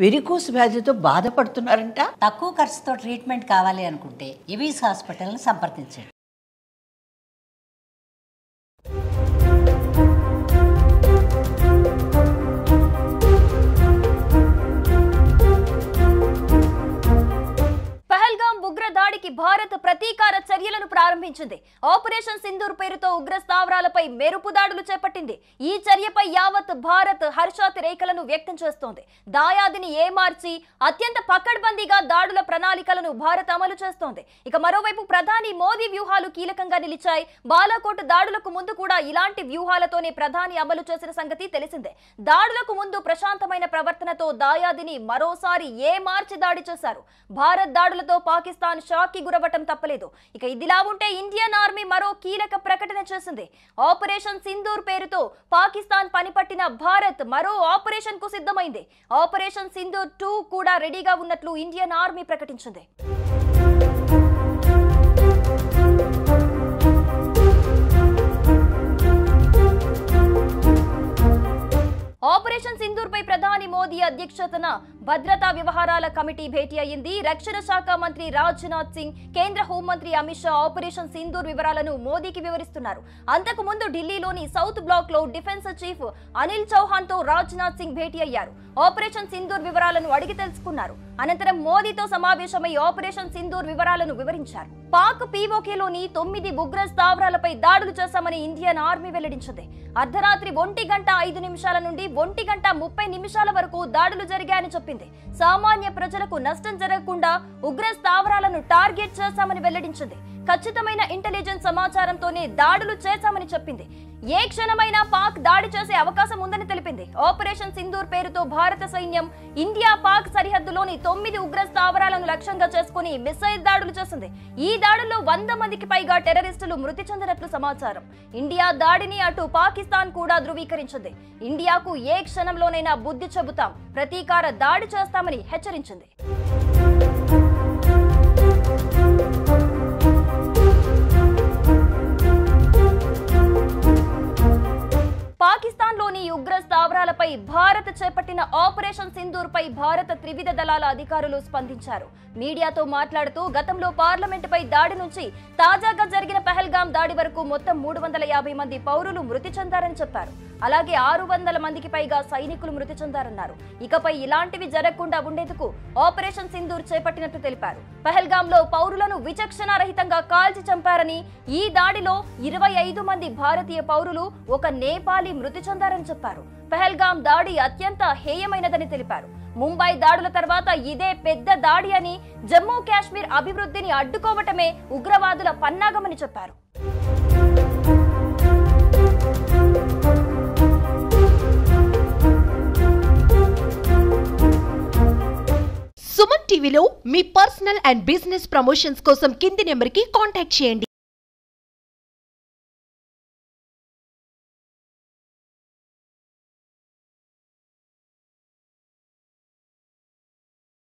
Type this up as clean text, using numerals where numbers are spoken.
Varicose వ్యాధితో బాధపడుతున్నారంట. తక్కువ ఖర్చుతో ట్రీట్మెంట్ కావాలి అనుకుంటే ఎవిస్ హాస్పిటల్ని సంప్రదించండి. ఉగ్ర దాడికి భారత్ ప్రతీకార చర్యలను ప్రారంభించింది. ఆపరేషన్ సింధూర్ పేరుతో ఉగ్ర స్థావరాలపై మెరుపు దాడులు చేపట్టింది. ఈ చర్యపై యావత్ భారత్ హర్షాతిరేకలను వ్యక్తం చేస్తోంది. దాయాదిని ఏమార్చి అత్యంత పకడ్బందీగా దాడుల ప్రణాళికలను భారత్ అమలు చేస్తోంది. ఇక మరోవైపు ప్రధాని మోదీ వ్యూహాలు కీలకంగా నిలిచాయి. బాలాకోట్ దాడులకు ముందు కూడా ఇలాంటి వ్యూహాలతోనే ప్రధాని అమలు చేసిన సంగతి తెలిసిందే. దాడులకు ముందు ప్రశాంతమైన ప్రవర్తనతో దాయాదిని మరోసారి ఏమార్చి దాడి చేశారు. భారత్ దాడులతో పాకిస్తాన్ షాక్కి గురవటం తప్పలేదు. ఇక ఇదిలా ఉంటే ఇండియన్ ఆర్మీ మరో కీలక ప్రకటన చేసింది. ఆపరేషన్ సింధూర్ పేరుతో పాకిస్తాన్ పనిపట్టిన భారత్ మరో ఆపరేషన్ కు సిద్ధమైంది. ఆపరేషన్ సింధూర్ 2 కూడా రెడీగా ఉన్నట్లు ఇండియన్ ఆర్మీ ప్రకటించింది. ఆపరేషన్ సింధూర్ పై ప్రధాని మోదీ అధ్యక్షతన భద్రతా వ్యవహారాల కమిటీ భేటీ అయింది. రక్షణ శాఖ మంత్రి రాజ్నాథ్ సింగ్, కేంద్ర హోంమంత్రి అమిత్ షా ఆపరేషన్ సింధూర్ వివరాలను మోదీకి వివరిస్తున్నారు. అంతకు ముందు ఢిల్లీలోని సౌత్ బ్లాక్ లో డిఫెన్స్ చీఫ్ అనిల్ చౌహాన్ తో రాజ్నాథ్ సింగ్ భేటీ అయ్యారు. ఆపరేషన్ సింధూర్ వివరాలను అడిగి తెలుసుకున్నారు. అనంతరం మోదీతో సమావేశమై ఆపరేషన్ సింధూర్ వివరాలను వివరించారు. పాక్ పీఓకేలోని 9 ఉగ్ర స్థావరాలపై దాడులు చేశామని ఇండియన్ ఆర్మీ వెల్లడించింది. అర్ధరాత్రి 1:05 నుండి 1:30 వరకు దాడులు జరిగాయని చెప్పింది. సామాన్య ప్రజలకు నష్టం జరగకుండా ఉగ్ర స్థావరాలను టార్గెట్ చేశామని వెల్లడించింది. ఖచ్చితమైన ఇంటెలిజెన్స్ సమాచారంతోనే దాడులు చేశామని చెప్పింది. ఏ క్షణమైనా పాక్ దాడి చేసే అవకాశం ఉందని తెలిపింది. ఆపరేషన్ సింధూర్ పేరుతో భారత సైన్యం ఇండియా పాక్ సరిహద్దులోని 9 ఉగ్ర స్థావరాలను లక్ష్యంగా చేసుకుని మిసైల్ దాడులు చేసింది. ఈ దాడుల్లో 100 మందికి పైగా టెర్రరిస్టులు మృతి చెందినట్లు సమాచారం. ఇండియా దాడిని అటు పాకిస్తాన్ కూడా ధృవీకరించింది. ఇండియాకు ఏ క్షణంలోనైనా బుద్ధి చెబుతాం, ప్రతీకార దాడి చేస్తామని హెచ్చరించింది. పాకిస్తాన్లోని ఉగ్ర స్థావరాలపై భారత్ చేపట్టిన ఆపరేషన్ సింధూర్ పై భారత త్రివిధ దళాల అధికారులు స్పందించారు. మీడియాతో మాట్లాడుతూ గతంలో పార్లమెంటుపై దాడి నుంచి తాజాగా జరిగిన పహల్గాం దాడి వరకు మొత్తం 350 మంది పౌరులు మృతి చెందారని చెప్పారు. అలాగే 600 మందికి పైగా సైనికులు మృతి చెందారన్నారు. ఇకపై ఇలాంటివి జరగకుండా ఉండేందుకు ఆపరేషన్ సింధూర్ చేపట్టినట్టు తెలిపారు. పహల్గాంలో పౌరులను విచక్షణారహితంగా కాల్చి చంపారని, ఈ దాడిలో 25 మంది భారతీయ పౌరులు, ఒక నేపాలీ మృతి చెందారని చెప్పారు. పహల్గాం దాడి అత్యంత హేయమైనదని తెలిపారు. ముంబై దాడుల తర్వాత ఇదే పెద్ద దాడి అని, జమ్మూ కాశ్మీర్ అభివృద్ధిని అడ్డుకోవటమే ఉగ్రవాదుల పన్నాగమని చెప్పారు. సుమన్ టీవీలో మీ పర్సనల్ అండ్ బిజినెస్ ప్రమోషన్స్ కోసం కింది నెంబర్కి కాంటాక్ట్ చేయండి.